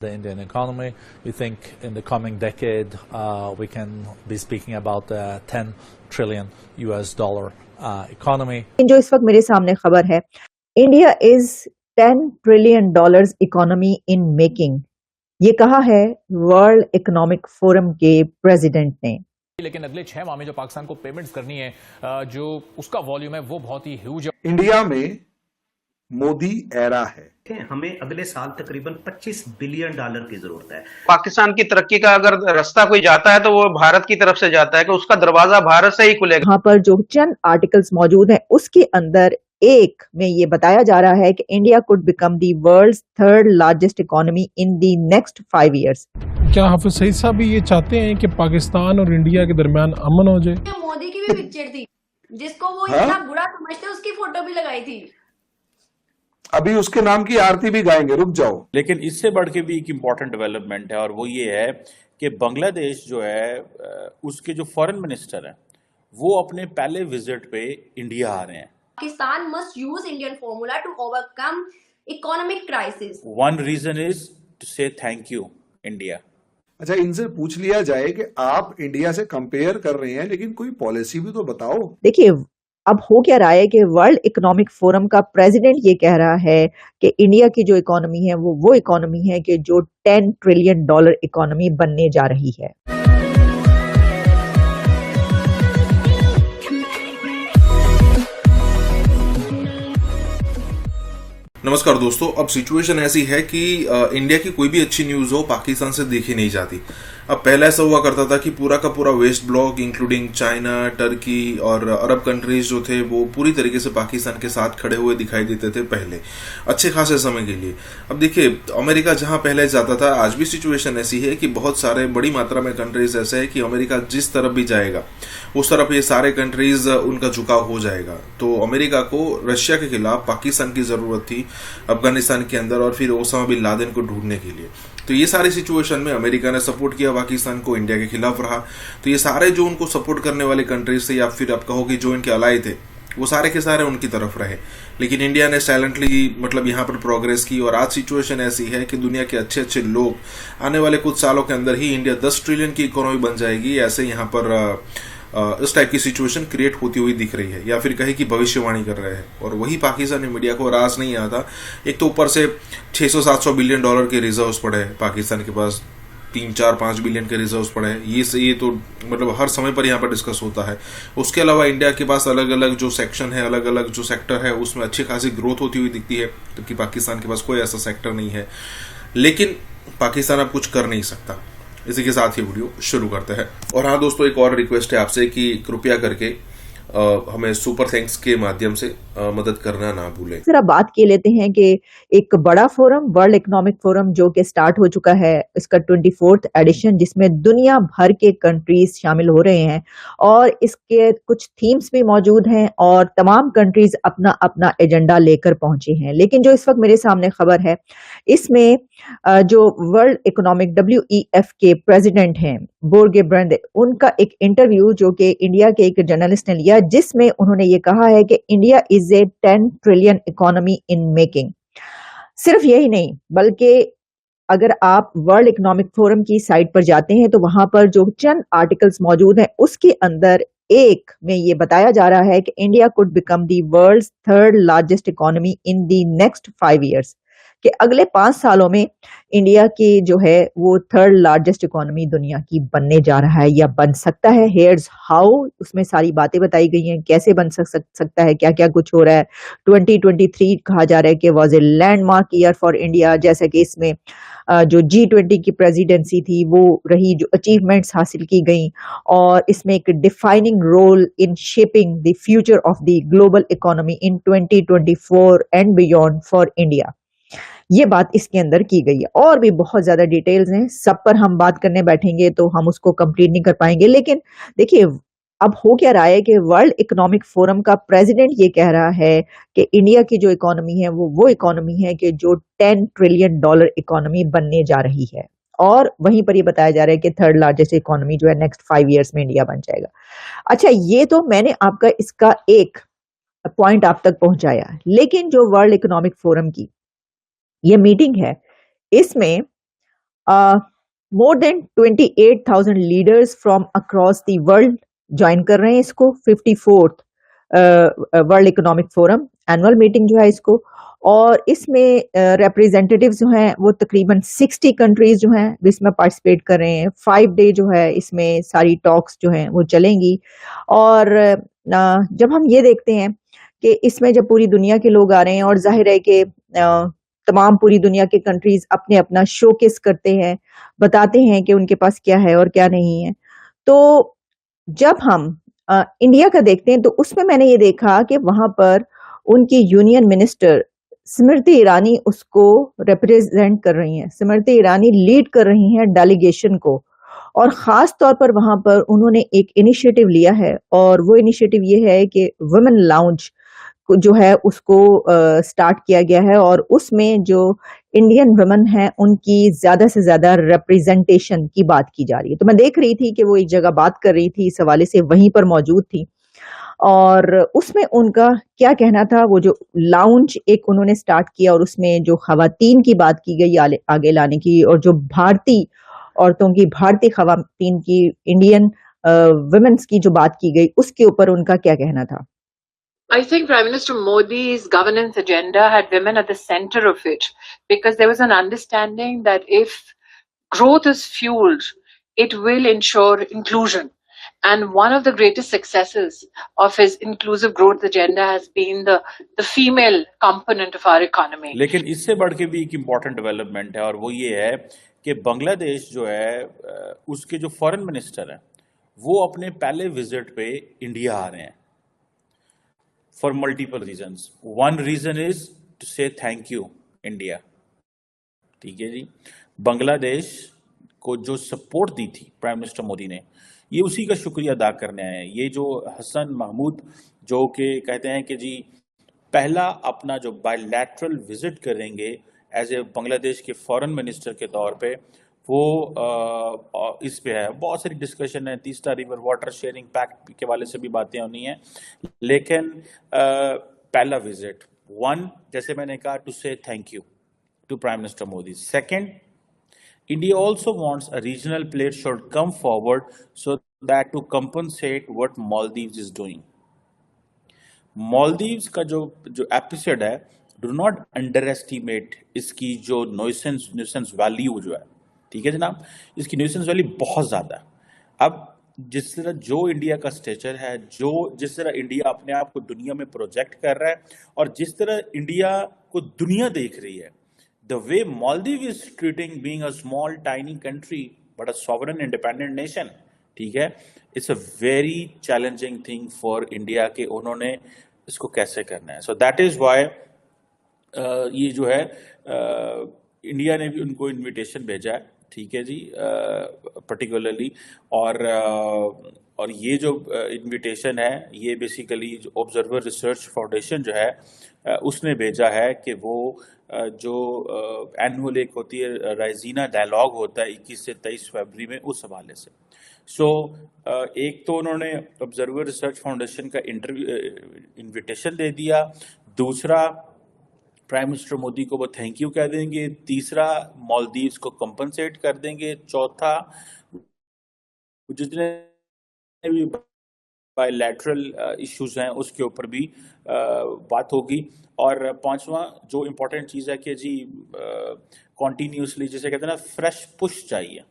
the Indian economy. We think in the coming decade we can be speaking about a $10 trillion economy. जो इस वक्त मेरे सामने खबर है, India is $10 trillion economy in making, ये कहा है वर्ल्ड इकोनॉमिक फोरम के प्रेसिडेंट ने। लेकिन अगले 6 माह में जो पाकिस्तान को पेमेंट्स करनी है, जो उसका वॉल्यूम है वो बहुत ही ह्यूज है। इंडिया में मोदी एरा है। हमें अगले साल तकरीबन $25 बिलियन की जरूरत है। पाकिस्तान की तरक्की का अगर रास्ता कोई जाता है तो वो भारत की तरफ से जाता है कि उसका दरवाजा भारत से ही खुलेगा। यहाँ पर जो चंद आर्टिकल्स मौजूद हैं उसके अंदर एक में ये बताया जा रहा है कि India could become the world's third largest economy in the next 5 years। क्या हाफिज सईद साहब भी ये चाहते हैं कि पाकिस्तान और इंडिया के दरमियान अमन हो जाए? मोदी की भी पिक्चर थी जिसको वो इतना बुरा समझते, उसकी फोटो भी लगाई थी। अभी उसके नाम की आरती भी गाएंगे, रुक जाओ। लेकिन इससे बढ़ के भी एक इम्पॉर्टेंट डेवलपमेंट है और वो ये है कि बांग्लादेश जो है उसके जो फॉरेन मिनिस्टर हैं वो अपने पहले विजिट पे इंडिया आ रहे हैं। Pakistan must use Indian formula to overcome economic crisis. One reason is to say thank you India. अच्छा, इनसे पूछ लिया जाए कि आप इंडिया से कंपेयर कर रहे हैं लेकिन कोई पॉलिसी भी तो बताओ। देखिए अब हो क्या रहा है कि वर्ल्ड इकोनॉमिक फोरम का प्रेसिडेंट ये कह रहा है कि इंडिया की जो इकोनॉमी है वो इकोनॉमी है कि जो $10 ट्रिलियन इकोनॉमी बनने जा रही है। नमस्कार दोस्तों, अब सिचुएशन ऐसी है कि इंडिया की कोई भी अच्छी न्यूज हो पाकिस्तान से देखी नहीं जाती। अब पहले ऐसा हुआ करता था कि पूरा का पूरा west block including China, Turkey और अरब कंट्रीज जो थे वो पूरी तरीके से पाकिस्तान के साथ खड़े हुए दिखाई देते थे पहले अच्छे खासे समय के लिए। अब देखिए, अमेरिका जहां पहले जाता था, आज भी सिचुएशन ऐसी है कि बहुत सारे बड़ी मात्रा में कंट्रीज ऐसे है कि अमेरिका जिस तरफ भी जाएगा उस तरफ ये सारे कंट्रीज उनका झुकाव हो जाएगा। तो अमेरिका को रशिया के खिलाफ पाकिस्तान की जरूरत थी अफगानिस्तान के अंदर और फिर ओसामा बिन लादेन को ढूंढने के लिए। तो ये सारी सिचुएशन में अमेरिका ने सपोर्ट किया पाकिस्तान को, इंडिया के खिलाफ रहा। तो ये सारे जो उनको सपोर्ट करने वाले कंट्रीज थे या फिर आप कहो कि जो इनके अलाई थे वो सारे के सारे उनकी तरफ रहे। लेकिन इंडिया ने साइलेंटली मतलब यहाँ पर प्रोग्रेस की और आज सिचुएशन ऐसी है कि दुनिया के अच्छे अच्छे लोग आने वाले कुछ सालों के अंदर ही इंडिया 10 ट्रिलियन की इकोनॉमी बन जाएगी, ऐसे यहाँ पर इस टाइप की सिचुएशन क्रिएट होती हुई दिख रही है या फिर कहे कि भविष्यवाणी कर रहे हैं। और वही पाकिस्तानी मीडिया को राज नहीं आता। एक तो ऊपर से $600-700 बिलियन के रिजर्व्स पड़े हैं पाकिस्तान के पास, 3-4-5 बिलियन के रिजर्व्स पड़े हैं। ये तो मतलब हर समय पर यहाँ पर डिस्कस होता है। उसके अलावा इंडिया के पास अलग अलग जो सेक्शन है, अलग अलग जो सेक्टर है उसमें अच्छी खासी ग्रोथ होती हुई दिखती है, जबकि पाकिस्तान के पास कोई ऐसा सेक्टर नहीं है। लेकिन पाकिस्तान अब कुछ कर नहीं सकता। इसी के साथ ही वीडियो शुरू करते हैं। और हाँ दोस्तों, एक और रिक्वेस्ट है आपसे कि कृपया करके हमें सुपर थैंक्स के माध्यम से मदद करना ना भूलें। जरा बात के लेते हैं कि एक बड़ा फोरम वर्ल्ड इकोनॉमिक फोरम जो कि स्टार्ट हो चुका है, इसका 24th एडिशन, जिसमें दुनिया भर के कंट्रीज शामिल हो रहे हैं और इसके कुछ थीम्स भी मौजूद हैं और तमाम कंट्रीज अपना अपना एजेंडा लेकर पहुंचे हैं। लेकिन जो इस वक्त मेरे सामने खबर है, इसमें जो वर्ल्ड इकोनॉमिक WEF के प्रेसिडेंट हैं बोर्गे ब्रेंडे, उनका एक इंटरव्यू जो कि इंडिया के एक जर्नलिस्ट ने लिया, जिसमें उन्होंने ये कहा है कि India is a 10 trillion economy in making. सिर्फ यही नहीं, बल्कि अगर आप वर्ल्ड इकोनॉमिक फोरम की साइट पर जाते हैं तो वहां पर जो चंद आर्टिकल्स मौजूद हैं उसके अंदर एक में ये बताया जा रहा है कि India could become the world's third largest economy in the next 5 years, कि अगले 5 सालों में इंडिया की जो है वो थर्ड लार्जेस्ट इकोनॉमी दुनिया की बनने जा रहा है या बन सकता है। हेयर्स हाउ, उसमें सारी बातें बताई गई हैं, कैसे बन सकता है, क्या क्या कुछ हो रहा है। 2023 कहा जा रहा है कि was a landmark year for India, जैसे कि इसमें जो G20 की प्रेसिडेंसी थी वो रही, जो अचीवमेंट्स हासिल की गई, और इसमें एक defining role in shaping the future of the global economy in 2024 and beyond for India. ये बात इसके अंदर की गई है और भी बहुत ज्यादा डिटेल्स हैं, सब पर हम बात करने बैठेंगे तो हम उसको कंप्लीट नहीं कर पाएंगे। लेकिन देखिए अब हो क्या रहा है कि वर्ल्ड इकोनॉमिक फोरम का प्रेसिडेंट ये कह रहा है कि इंडिया की जो इकोनॉमी है वो इकोनॉमी है कि जो $10 ट्रिलियन इकोनॉमी बनने जा रही है। और वहीं पर ये बताया जा रहा है कि थर्ड लार्जेस्ट इकोनॉमी जो है नेक्स्ट 5 years में इंडिया बन जाएगा। अच्छा, ये तो मैंने आपका इसका एक पॉइंट आप तक पहुंचाया, लेकिन जो वर्ल्ड इकोनॉमिक फोरम की ये मीटिंग है, इसमें more than 28,000 leaders from across the world join कर रहे हैं इसको। 54th world economic forum annual meeting जो है इसको, और इसमें रिप्रेजेंटेटिव्स जो हैं वो तकरीबन 60 कंट्रीज जो हैं इसमें पार्टिसिपेट कर रहे हैं। 5 डे जो है इसमें सारी टॉक्स जो हैं वो चलेंगी। और जब हम ये देखते हैं कि इसमें जब पूरी दुनिया के लोग आ रहे हैं और जाहिर है कि तमाम पूरी दुनिया के कंट्रीज अपने अपना शोकेस करते हैं, बताते हैं कि उनके पास क्या है और क्या नहीं है। तो जब हम इंडिया का देखते हैं तो उसमें मैंने ये देखा कि वहां पर उनकी यूनियन मिनिस्टर स्मृति ईरानी उसको रिप्रेजेंट कर रही हैं। स्मृति ईरानी लीड कर रही हैं डेलीगेशन को, और खास तौर पर वहां पर उन्होंने एक इनिशिएटिव लिया है, और वो इनिशिएटिव ये है कि वुमेन लाउंज जो है उसको स्टार्ट किया गया है, और उसमें जो इंडियन वुमेन हैं उनकी ज्यादा से ज्यादा रिप्रेजेंटेशन की बात की जा रही है। तो मैं देख रही थी कि वो एक जगह बात कर रही थी, इस हवाले से वहीं पर मौजूद थी, और उसमें उनका क्या कहना था। वो जो लाउंज एक उन्होंने स्टार्ट किया और उसमें जो खवातीन की बात की गई आगे लाने की, और जो भारतीय औरतों की, भारतीय खवातीन की, इंडियन वुमेन्स की जो बात की गई, उसके ऊपर उनका क्या कहना था। I think Prime Minister Modi's governance agenda had women at the center of it, because there was an understanding that if growth is fueled, it will ensure inclusion. And one of the greatest successes of his inclusive growth agenda has been the female component of our economy. लेकिन इससे बढ़ के भी एक important development है, और वो ये है कि बांग्लादेश जो है उसके जो फॉरेन मिनिस्टर हैं वो अपने पहले विजिट पे इंडिया आ रहे हैं for multiple reasons. One reason is to say thank you India, ठीक है जी। बांग्लादेश को जो सपोर्ट दी थी प्राइम मिनिस्टर मोदी ने, ये उसी का शुक्रिया अदा करने आए हैं। ये जो हसन महमूद जो कि कहते हैं कि जी पहला अपना जो बायलैटरल विजिट करेंगे एज ए बांग्लादेश के फॉरेन मिनिस्टर के तौर पे, वो इस पे है। बहुत सारी डिस्कशन है, Teesta river water sharing pact के वाले से भी बातें होनी है, लेकिन पहला विजिट वन, जैसे मैंने कहा, to say thank you to prime minister Modi. Second, India also wants a regional player should come forward so that to compensate what Maldives is doing. Maldives का जो एपिसोड है, do not underestimate इसकी जो nuisance value जो है, ठीक है जनाब, इसकी nuisance value बहुत ज़्यादा है। अब जिस तरह जो इंडिया का स्टेचर है, जिस तरह इंडिया अपने आप को दुनिया में प्रोजेक्ट कर रहा है, और जिस तरह इंडिया को दुनिया देख रही है, the way Maldives is treating being a small tiny country but a sovereign independent nation, ठीक है, it's a very challenging thing for India कि उन्होंने इसको कैसे करना है। So that is why ये जो है इंडिया ने भी उनको इनविटेशन भेजा है, ठीक है जी, पर्टिकुलरली। और ये जो इनविटेशन है, ये बेसिकली जो ऑब्जर्वर रिसर्च फाउंडेशन जो है उसने भेजा है कि वो जो एनुअल एक होती है राइजीना डायलॉग होता है 21 से 23 फरवरी में, उस हवाले से। सो एक तो उन्होंने ऑब्जर्वर रिसर्च फाउंडेशन का इनविटेशन दे दिया, दूसरा प्राइम मिनिस्टर मोदी को वो थैंक यू कह देंगे, तीसरा मालदीव्स को कंपनसेट कर देंगे, चौथा जितने भी बायलैटरल इश्यूज हैं उसके ऊपर भी बात होगी, और पांचवा जो इम्पोर्टेंट चीज़ है कि जी कॉन्टीन्यूसली, जिसे कहते हैं ना, फ्रेश पुश चाहिए।